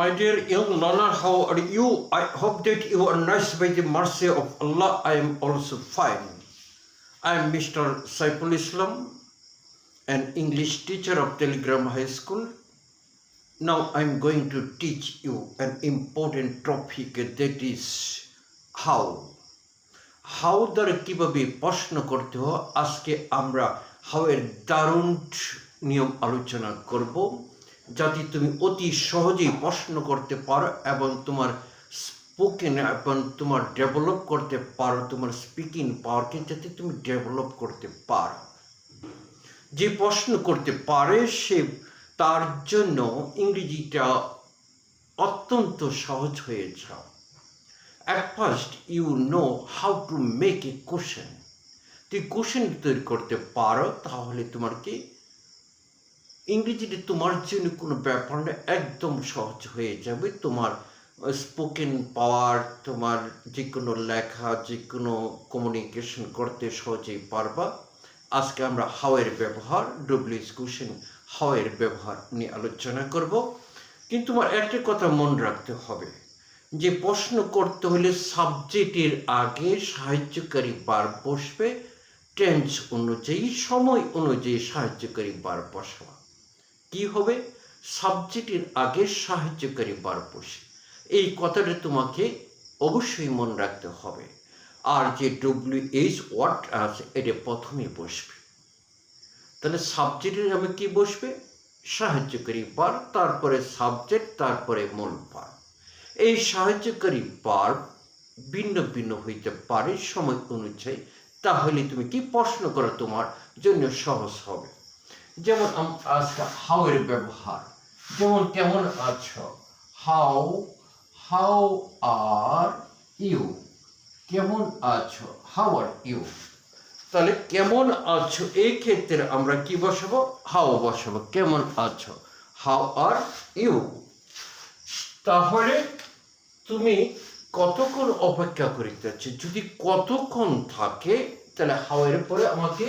My dear young learner, how are you? I hope that you are nice by the mercy of Allah. I am also fine. I am Mr. Saiful Islam, an English teacher of Telegram High School. Now I am going to teach you an important topic, that is how. How দ্বারা কিভাবে প্রশ্ন করতে হয় আজকে আমরা how এর দারুণ নিয়ম আলোচনা করব, যাতে তুমি অতি সহজেই প্রশ্ন করতে পারো এবং তোমার স্পোকেন এবং তোমার ডেভেলপ করতে পারো, তোমার স্পিকিং পাওয়ারকে যাতে তুমি ডেভেলপ করতে পারো। যে প্রশ্ন করতে পারে সে তার জন্য ইংরেজিটা অত্যন্ত সহজ হয়ে যায়। At first you know how to make a question. তুই কোশ্চেন তৈরি করতে পারো, তাহলে তোমার কি ইংরেজিতে তোমার জন্য কোনো ব্যাপার না, একদম সহজ হয়ে যাবে। তোমার স্পোকেন পাওয়ার, তোমার যে কোনো লেখা, যে কোনো কমিউনিকেশন করতে সহজেই পারবা। আজকে আমরা হাউ এর ব্যবহার, ডব্লিউএস কোশ্চেন হাউ এর ব্যবহার নিয়ে আলোচনা করব। কিন্তু তোমার একটা কথা মনে রাখতে হবে, যে প্রশ্ন করতে হলে সাবজেক্টের আগে সাহায্যকারী ভার্ব বসবে, টেন্স অনুযায়ী, সময় অনুযায়ী সাহায্যকারী ভার্ব বসাবা। কি হবে? সাবজেক্টের আগে সাহায্যকারী ভার্ব বসে। এই কথাটা তোমাকে অবশ্যই মনে রাখতে হবে। আর যে ডব্লিউএইচ ওয়ার্ড আছে এটা প্রথমে বসবে। তাহলে সাবজেক্টের আগে কি বসবে? সাহায্যকারী ভার্ব, তারপরে সাবজেক্ট, তারপরে মূল ভার্ব। এই সাহায্যকারী ভার্ব ভিন্ন ভিন্ন হইতে পারে সময় অনুযায়ী, তাহলে তুমি কি প্রশ্ন করো তোমার জন্য সহজ হবে। যেমন আজকে হাউ এর ব্যবহার, যেমন কেমন আছো, হাউ আর ইউ, কেমন আছো, হাউ আর ইউ। তাহলে কেমন আছো এই ক্ষেত্রে আমরা কি বসাবো? হাউ বসাবো। কেমন আছো, হাউ আর ইউ। তাহলে তুমি কতক্ষণ অপেক্ষা করিতে যাচ্ছ, যদি কতক্ষণ থাকে তাহলে হাউ এর পরে আমাকে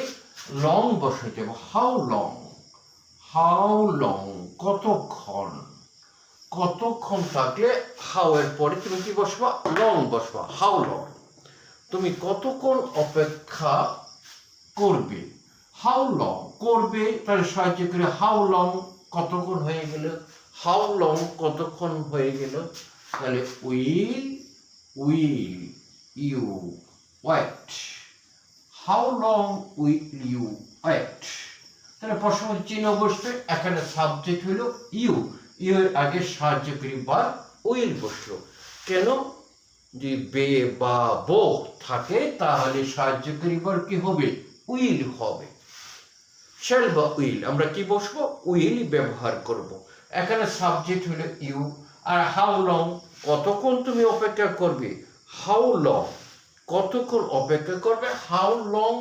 লং বসাইতে হবে। হাউ লং, কতক্ষণ। কতক্ষণ থাকলে হাউ এর পরে তুমি কি বসবা? লং বসবা। হাউ লং, তুমি কতক্ষণ অপেক্ষা করবে। হাউ লং করবে, তাহলে সাহায্য করে হাউ লং, কতক্ষণ হয়ে গেল। হাউ লং কতক্ষণ হয়ে গেল, তাহলে will you wait. How long will you wait. তাহলে প্রশ্ন চিহ্ন বসবে, এখানে সাবজেক্ট হলো ইউ, ইউ এর আগে সাহায্যকারী ভার্ব উইল বসলো। কেন? যে বে বা বো থাকে তাহলে সাহায্যকারী ভার্ব কি হবে? উইল হবে। শ্যাল বা উইল, আমরা কি বসবো? উইল ব্যবহার করব। এখানে সাবজেক্ট হলো ইউ, আর হাউ লং কতক্ষণ তুমি অপেক্ষা করবে। হাউ লং কতক্ষণ অপেক্ষা করবে। How long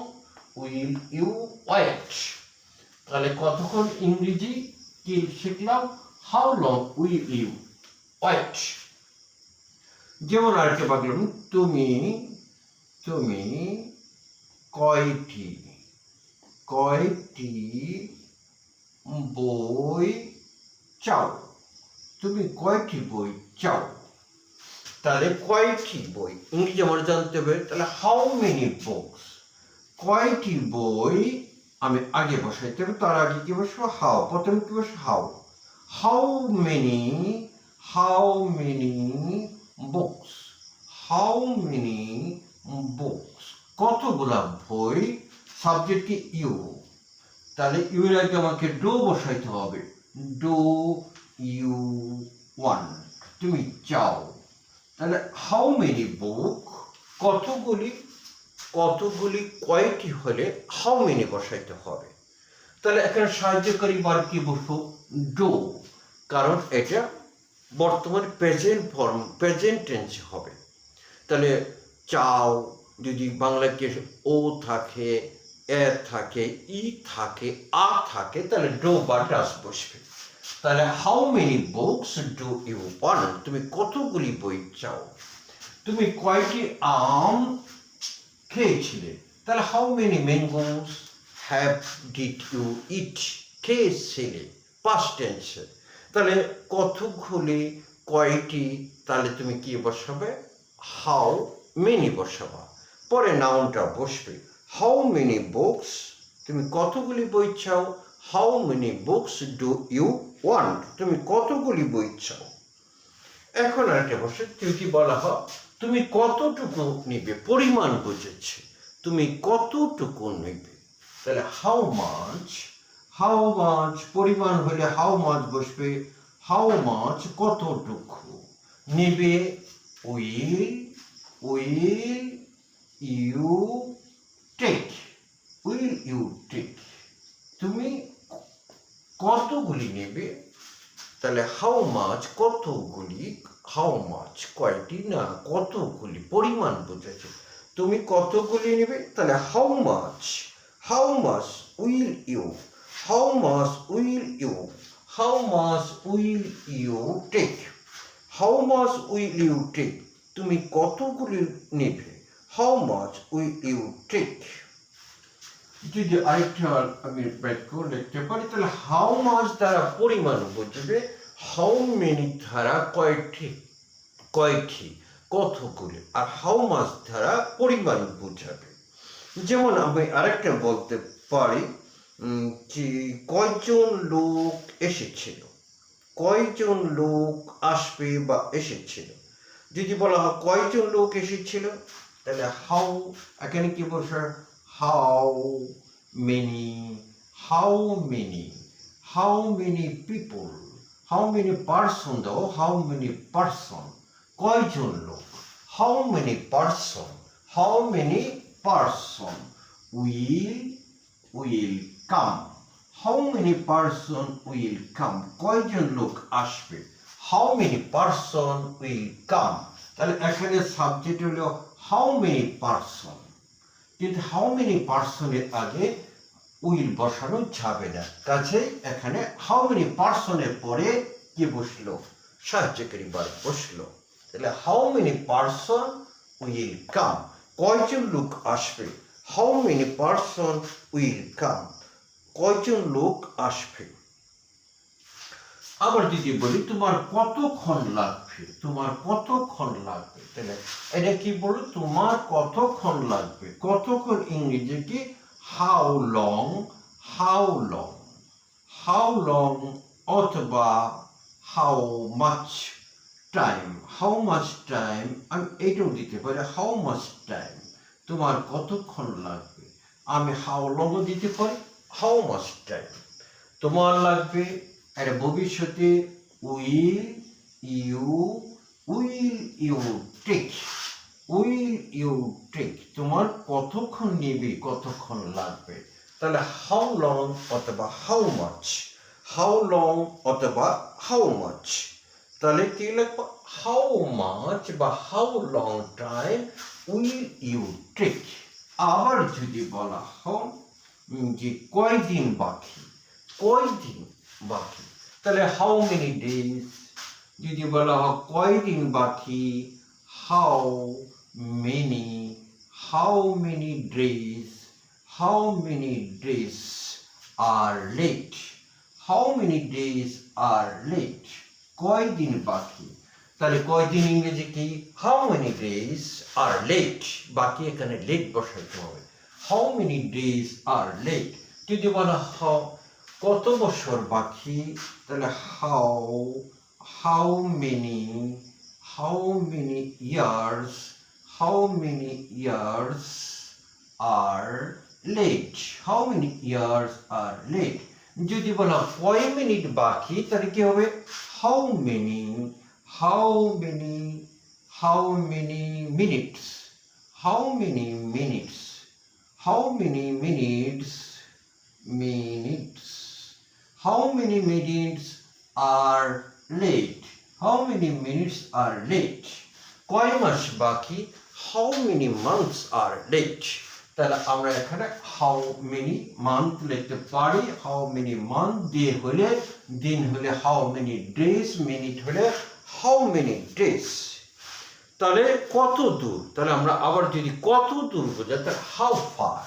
will you wait. তাহলে কতক্ষণ ইংরেজি কি শিখলাম? How long will you wait. যেমন আরেকটা পাগলাম, তুমি কয়টি বই চাও। তুমি কয়টি বই চাও। তাহলে কয়টি বই ইংরেজি আমার জানতে হবে, তাহলে হাউ মেনি বুকস। কয়টি বই আমি আগে বসাইতে হবে, তার আগে কি বসবো? হাউ। প্রথমে কি বসবো? How many books. How many books, কতগুলা বই। সাবজেক্ট কি? ইউ, তাহলে ইউ এর আগে আমাকে ডু বসাইতে হবে। ডু ইউ ওয়ান্ট, তুমি চাও। তাহলে হাউ মেনি বুক, কতগুলি কয়টি হলে হাউ মেনি বসাইতে হবে। তাহলে এখানে সাহায্যকারী ভার্ব কি বসবো? ডু, কারণ এটা বর্তমান প্রেজেন্ট ফর্ম, প্রেজেন্ট টেন্স হবে। তাহলে চাও যদি বাংলাকে ও থাকে, এ থাকে, ই থাকে, আ থাকে, তাহলে ডু বা ডাস বসবে। তাহলে how many books do you want, তুমি কতগুলি বই চাও। তুমি কয়টি আম খেয়েছিলে। তাহলে how many mangoes have did you eat, খেয়েছিলে, পাস্ট টেন্স। তাহলে কয়টি, তাহলে তুমি কি বসাবে? হাউ মেনি বসাবা। পরে নাউনটা বসবে। হাউ মেনি বুকস, তুমি কতগুলি বই চাও? How many books do you want, তুমি কতগুলি বই চাও। এখন আরেকটা বসে যদি বলা হয় তুমি কতটুকু নিবে, পরিমাণ বুঝেছে, তুমি কতটুকু নেবে, তাহলে হাউ মাছ, হাউ মাছ পরিমাণ হলে হাউ মাছ বসবে। হাউ মাছ কতটুকু নেবে? Will will you take, will you take, তুমি কতগুলি নেবে। তাহলে হাউ মাছ কতগুলি, হাউ মাছ কয়টি না কতগুলি, পরিমাণ বুঝেছে, তুমি কতগুলি নেবে। তাহলে how much will you, how much will you, how much will you take, how much will you take, তুমি কতগুলি নেবে। How much will you take. যদি আরেকটা আমি বাক্য লিখতে পারি, তাহলে হাউ মাছ দ্বারা পরিমাণ বুঝবে, হাউ মেনি দ্বারা কয়টি, কয়টি কতগুলি, আর হাউ মাছ দ্বারা পরিমাণ বুঝাবে। যেমন আমি আরেকটা বলতে পারি যে কয়জন লোক এসেছিল, কয়জন লোক আসবে বা এসেছিল। যদি বলা হয় কয়জন লোক এসেছিল, তাহলে হাউ, এখানে কি বলছে? How many, how many, how many people, how many person দাও, হাউ মেনি পার্সন, কয়জন লোক। How many person, how many person will come, how many person will come, কয়জন লোক আসবে। How many person will come, তাহলে এখানে subject হলো how many person, কিন্তু হাউ মেনি পার্সনের আগে উইল বসানো যাবে না, কাজেই এখানে হাউ মেনি পার্সনের পরে কি বসলো? সাহায্যকারী ভার্ব বসলো। তাহলে how many person will come, কয়জন লোক আসবে। How many person will come, কয়জন লোক আসবে। আবার যদি বলি তোমার কতক্ষণ লাগবে, তোমার কতক্ষণ লাগবে, তাহলে এটা কি বলো? তোমার কতক্ষণ লাগবে। কতক্ষণ ইংরেজি কি? How long, how long, how long, অথবা how much time, how much time, আমি এইটাও দিতে পারি হাউ মাচ টাইম, তোমার কতক্ষণ লাগবে। আমি হাউ লংও দিতে পারি, হাউ মাচ টাইম তোমার লাগবে। এটা ভবিষ্যতে will you take, will you take, তোমার কতক্ষণ নেবে, কতক্ষণ লাগবে। তাহলে হাউ লং অথবা হাউ মাচ, হাউ লং অথবা হাউ মাচ, তাহলে কি লাগবে? হাউ মাচ বা how long time will you take. আবার যদি বলা হয় যে কয়দিন বাকি, কয়দিন বাকি, তাহলে হাউ মেনি ডেজ। যদি বলা হয় কয়দিন বাকি, how many days, how many days are late, how many days are late, কয়দিন বাকি। তাহলে কয়দিন ইংরেজি কি? How many days are late, বাকি এখানে লেট বসাইতে হবে। How many days are late. যদি বলা হয় কত বছর বাকি, তাহলে how many years, how many years are late, how many years are late. যদি বলা কয় মিনিট বাকি, তাহলে কি হবে? How many minutes, how many minutes, how many minutes, how many minutes are late, how many minutes are late, কয় মাস বাকি, how many months are late। তাহলে আমরা এখানে how many month লিখতে পারি, how many month দিয়ে হলে, দিন হলে how many days, মিনিট হলে how many days। তাহলে কত দূর, তাহলে আমরা আবার যদি কত দূর বোঝাই, তাহলে how far,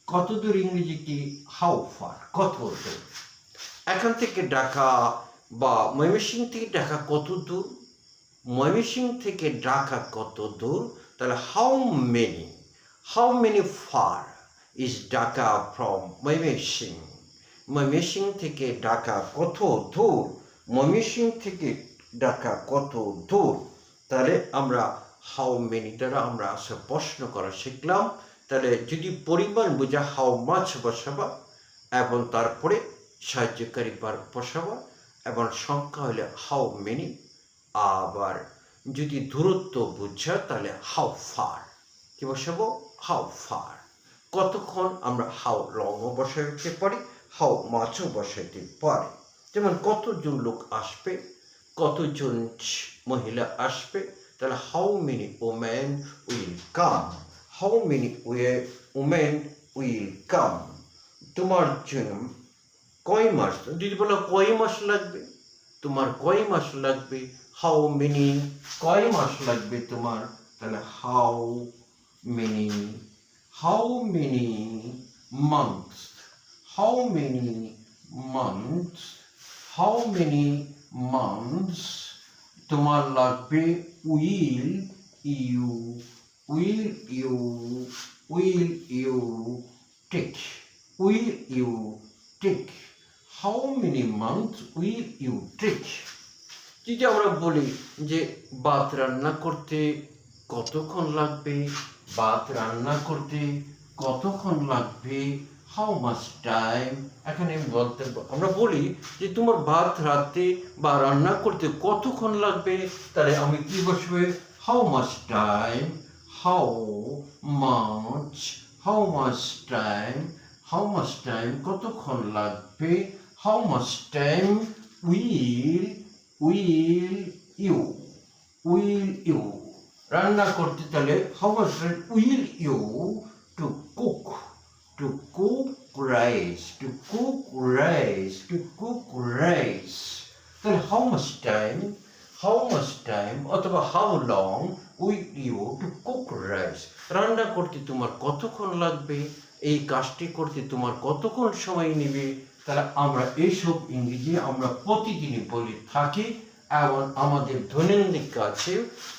কত দূর ইংরেজি কি? হাউ ফার, কত দূর। এখান থেকে ঢাকা বা ময়মনসিংহ থেকে ঢাকা কত দূর? ময়মনসিংহ থেকে ঢাকা কত দূর? তাহলে how many far is Dhaka from Mymensingh? Mymensingh থেকে ঢাকা কত দূর? ময়মনসিংহ থেকে ঢাকা কত দূর? তাহলে আমরা হাউ মেনি দ্বারা আমরা আসলে প্রশ্ন করা শিখলাম। তাহলে যদি পরিমাণ বোঝা হাউ মাছ বসাবা এবং তারপরে সাহায্যকারী ভার্ব বসাবা এবং সংখ্যা হলে হাউ মেনি। আবার যদি দূরত্ব বোঝা তাহলে হাউ ফার কি বসাবো? How far. কতক্ষণ? আমরা হাউ লংও বসাইতে পারি, হাউ মাছও বসাইতে পারি। যেমন কতজন লোক আসবে, কতজন মহিলা আসবে, তাহলে how many women will come. How many women will come. তোমার জন্য কয় মাস, যদি বলো কয় মাস লাগবে, তোমার কয় মাস লাগবে, হাউ মেনি, কয় মাস লাগবে তোমার, তাহলে how many months, how many months, how many months তোমার লাগবে, will you take, how many months will you take. যদি আমরা বলি যে ভাত রান্না করতে কতক্ষণ লাগবে, ভাত রান্না করতে কতক্ষণ লাগবে, হাউ মাচ টাইম। এখানে আমরা বলি যে তোমার ভাত রাঁধতে বা রান্না করতে কতক্ষণ লাগবে, তাহলে আমি কি বসবে? How much time, how much time কতক্ষণ লাগবে, how much time will you রান্না করতে, তাহলে how much time will you to cook rice, তাহলে হাউ মাচ টাইম অথবা how long will you to cook rice. রান্না করতে তোমার কতক্ষণ লাগবে, এই কাজটি করতে তোমার কতক্ষণ সময় নেবে। তাহলে আমরা এইসব ইংরেজি আমরা প্রতিদিনই বলে থাকি এবং আমাদের দৈনন্দিন কাজে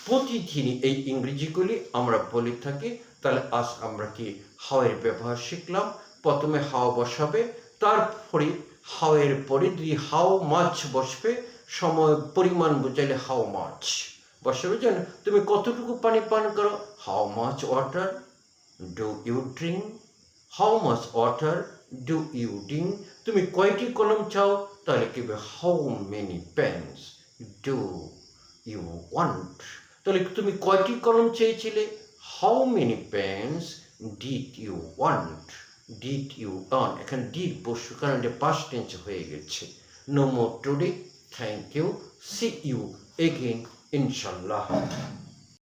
প্রতিদিনই এই ইংরেজিগুলি আমরা বলে থাকি। তাহলে আজ আমরা কি হাউ এর ব্যবহার শিখলাম। প্রথমে হাউ বসাবে, তারপরে হাউ এর পরে যদি হাউ মাছ বসবে, সময় পরিমাণ বোঝাইলে হাউ মাছ বসাবে। জানো তুমি কতটুকু পানি পান করো, how much water do you drink, how much water do you drink. তুমি কয়টি কলম চাও, তাহলে কি how many pens do you want. তাহলে তুমি কয়টি কলম চেয়েছিলে, how many pens did you want. এখানে ডিড বসু, কারণ এটা পাস্ট টেন্স হয়ে গেছে। No more today, thank you, see you again ইনশাল্লাহ।